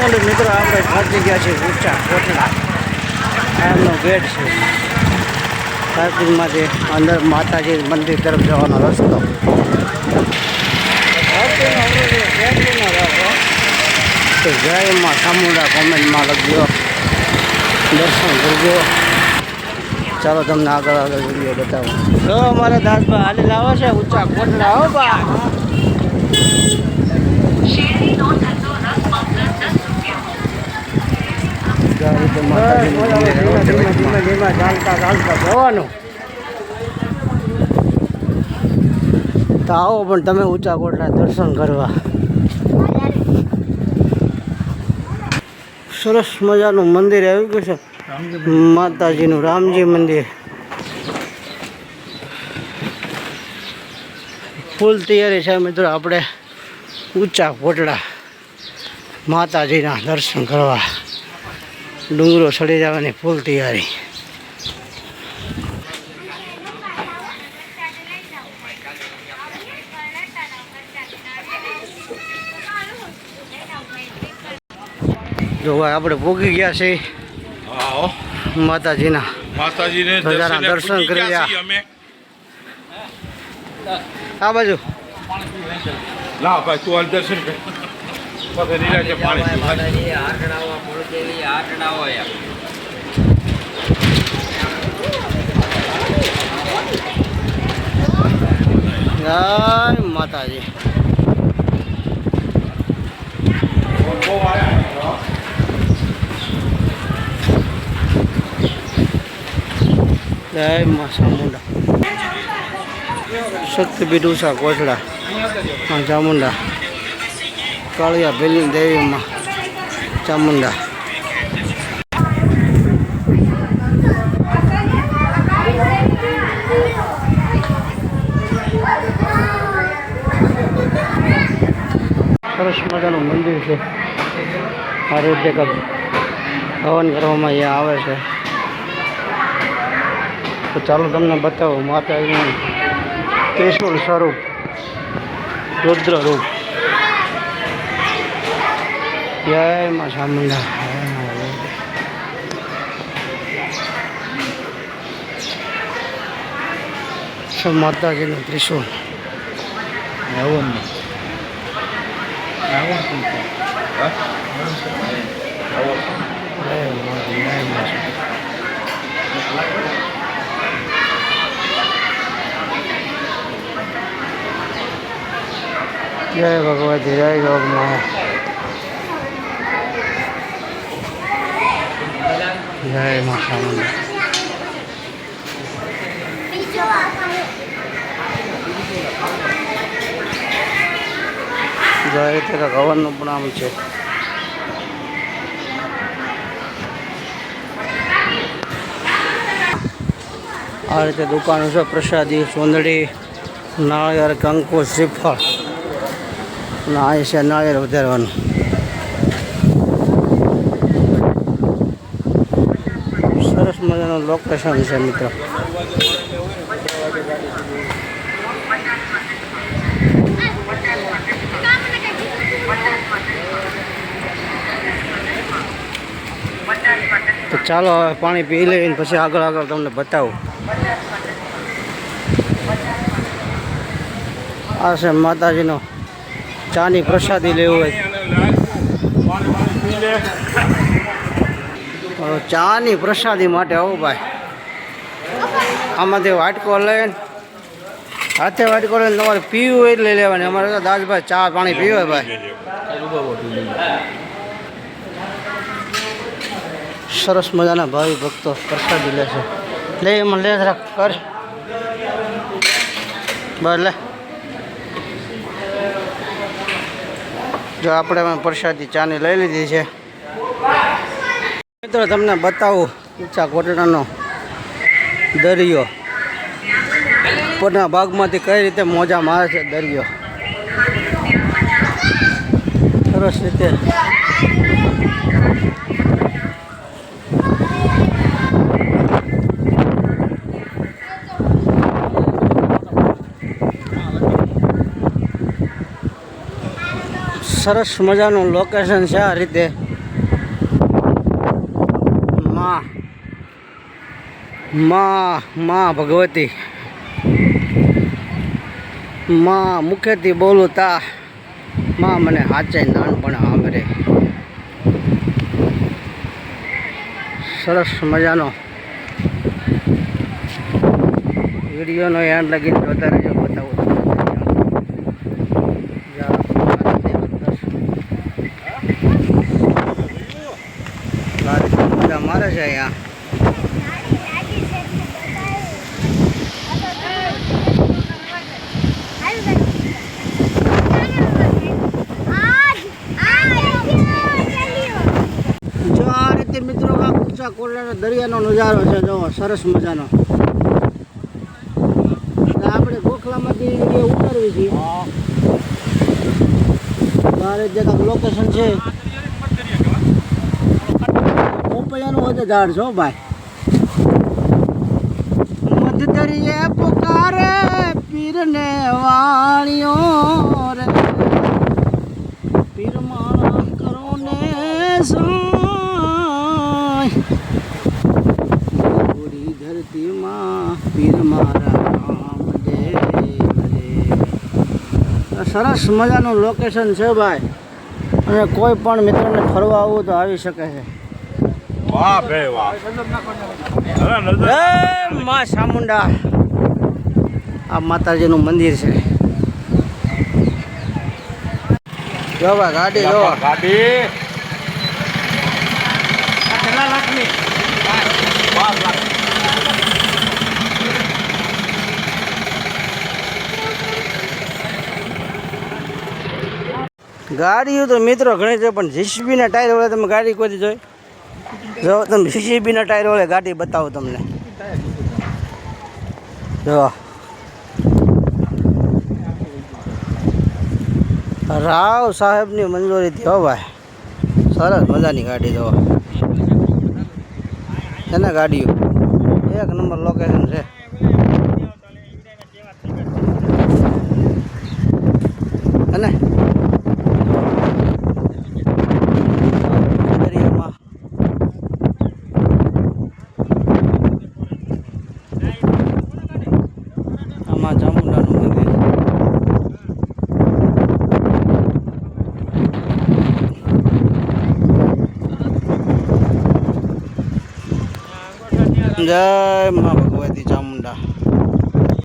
Finally મિત્રો આપણે પહોંચી ગયા છીએ ઊંચા કોટડા. એમનો ગેટ છે. પાર્કિંગમાંથી અંદર માતાજી મંદિર તરફ જવાનો રસ્તો. તો જય માં ચામુંડા કોમેન્ટમાં લખજો, દર્શન કરજો. ચાલો તમને આગળ વિડીયો બતાવો. તો અમારા દાસભાઈ હાલી લાવો છે ઊંચા કોટડા. હો બા ચાલતા જવાનું. તો આવો પણ તમે ઊંચા કોટડા દર્શન કરવા. સરસ મજાનું મંદિર આવી ગયું છે, માતાજીનું રામજી મંદિર. ફૂલ તૈયારી છે મિત્રો આપણે ઊંચા કોટડા માતાજીના દર્શન કરવા. ડુંગરો ચડી જવાની ફૂલ તૈયારી. જો ભાઈ આપણે ભોગી ગયા છે માતાજીના દર્શન કરી રહ્યા. આ બાજુ લાવ ભાઈ તું હાલ દર્શન કર. જય માતાજી. જય મા ચામુંડા. શક્તિપીઠ ઊંચા કોટડા ચામુંડા. કાળિયા ભેલી દેવીમાં ચામુંડા. સરસ મજાનું મંદિર છે. આ રીતે હવન કરવામાં અહીંયા આવે છે. તો ચાલો તમને બતાવો માતાજીનું ત્રિશુલ સ્વરૂપ, રુદ્ર રૂપ. જય માં ચામુંડા. માતાજીનું ત્રિશુલ. જય ભગવતી, જય ગૌમાં, જય મા ચામુંડા. જય તે હવનનું પણ આમ છે. આ રીતે દુકાનો છે. પ્રસાદી, સોંદડી, નાળિયેર, કંકુ, શ્રીફળ. અને આ છે નાળિયેર વધારવાનું. સરસ મજાનું લોકેશન છે મિત્રો. તો ચાલો હવે પાણી પી લઈને પછી આગળ તમને બતાવું. આ છે માતાજીનો ચાની પ્રસાદી લેવું હોય ચાની પ્રસાદી માટે. આવું ભાઈ આમાંથી વાટકો લઈને હાથે વાટકો લઈને તમારે પીવું હોય લઈ લેવાની. અમારે તો દાસભાઈ ચા પાણી પીવે ભાઈ. સરસ મજાના ભાવિ ભક્તો પ્રસાદી લે છે. લે એમાં લે રાખ કર બસ લે. જો આપણે એમાં પ્રસાદી ચાની લઈ લીધી છે. મિત્રો તમને બતાવું ઊંચા કોટડાનો દરિયો. ઉપરના ભાગમાંથી કઈ રીતે મોજા મારે છે દરિયો. સરસ રીતે સરસ મજાનું લોકેશન છે. આ રીતે માં ભગવતી માં મુખેથી બોલું તા માં મને હાચે નાનપણ આંબરે. સરસ મજાનો વિડીયોનો યાદ લગીને જોતા રહેજો. બતાવું બધા મારે છે અહીંયા. જો આ રીતે મિત્રો આ ઊંચા કોરડાનો દરિયાનો નજારો છે. જો સરસ મજાનો. આપણે ગોખલામાંથી વિડીયો ઉતારવી છે. આ રીતે લોકેશન છે. પોપૈયાનું વધે ઝાડ છો ભાઈ. મધદરિયે પુકારે પીરને વાળિયો રે, પીર મારા કરો ને સાય, પૂરી ધરતીમાં પીર મારા રામ દેવ રે. સરસ મજાનું લોકેશન છે ભાઈ. અને કોઈ પણ મિત્રને ફરવા આવવું તો આવી શકે છે. વાહ ભાઈ વાહ. જય મા ચામુંડા. આ માતાજીનું મંદિર છે. જો ભાઈ ગાડી જો. ગાડી કેટલા લાખની? 5 લાખ. ગાડીઓ તો મિત્રો ઘણી છે, પણ જીસીબીના ટાયર વડે તમે ગાડી કોઈ જોઈ? જો તમે જીસીબીના ટાયર વડે ગાડી બતાવો તમને. જો રાવ સાહેબની મંજૂરી હો ભાઈ. સરસ મજાની ગાડી જો છે ને. ગાડીઓ એક નંબર લોકેશન છે. અને દરિયામાં આમાં ચામુંડાનું મંદિર. જય મા